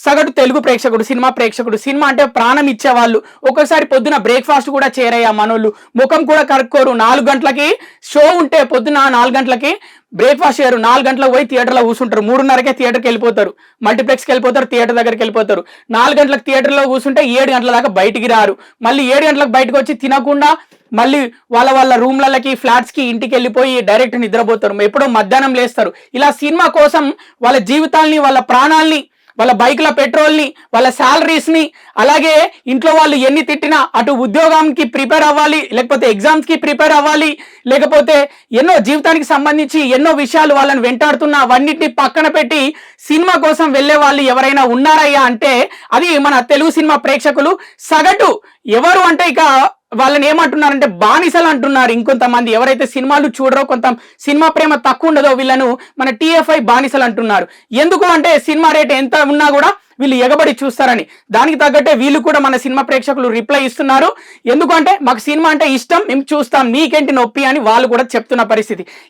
సగటు తెలుగు ప్రేక్షకుడు, సినిమా ప్రేక్షకుడు, సినిమా అంటే ప్రాణం ఇచ్చేవాళ్ళు ఒక్కొక్కసారి పొద్దున బ్రేక్ఫాస్ట్ కూడా చేరయ్యా మనోళ్ళు, ముఖం కూడా కరుక్కోరు. 4 గంటలకి షో ఉంటే పొద్దున 4 గంటలకి బ్రేక్ఫాస్ట్ చేయరు, 4 గంటలకు పోయి థియేటర్లో కూర్చుంటారు, 3:30కే థియేటర్కి వెళ్ళిపోతారు, మల్టీప్లెక్స్కి వెళ్ళిపోతారు, థియేటర్ దగ్గరికి వెళ్ళిపోతారు. 4 గంటలకు థియేటర్లో కూర్చుంటే 7 గంటల దాకా బయటికి రారు, మళ్ళీ 7 గంటలకు బయటకు వచ్చి తినకుండా మళ్ళీ వాళ్ళ రూమ్లకి ఫ్లాట్స్కి ఇంటికి వెళ్ళిపోయి డైరెక్ట్ నిద్రపోతారు, ఎప్పుడో మధ్యాహ్నం లేస్తారు. ఇలా సినిమా కోసం వాళ్ళ జీవితాల్ని, వాళ్ళ ప్రాణాల్ని, వాళ్ళ బైక్ల పెట్రోల్ని, వాళ్ళ శాలరీస్ని, అలాగే ఇంట్లో వాళ్ళు ఎన్ని తిట్టినా అటు ఉద్యోగానికి ప్రిపేర్ అవ్వాలి, లేకపోతే ఎగ్జామ్స్కి ప్రిపేర్ అవ్వాలి, లేకపోతే ఎన్నో జీవితానికి సంబంధించి ఎన్నో విషయాలు వాళ్ళని వెంటాడుతున్నా అవన్నిటిని పక్కన పెట్టి సినిమా కోసం వెళ్ళే వాళ్ళు ఎవరైనా ఉన్నారయ్యా అంటే అది మన తెలుగు సినిమా ప్రేక్షకులు. సగటు ఎవరు అంటే ఇక వాళ్ళని ఏమంటున్నారంటే బానిసలు అంటున్నారు. ఇంకొంతమంది ఎవరైతే సినిమాలు చూడరో, కొంత సినిమా ప్రేమ తక్కువ ఉండదో వీళ్ళను మన TFI బానిసలు అంటున్నారు. ఎందుకు అంటే సినిమా రేట్ ఎంత ఉన్నా కూడా వీళ్ళు ఎగబడి చూస్తారని. దానికి తగ్గట్టే వీళ్ళు కూడా మన సినిమా ప్రేక్షకులు రిప్లై ఇస్తున్నారు. ఎందుకంటే మాకు సినిమా అంటే ఇష్టం, మేము చూస్తాం, మీకేంటి నొప్పి అని వాళ్ళు కూడా చెప్తున్న పరిస్థితి.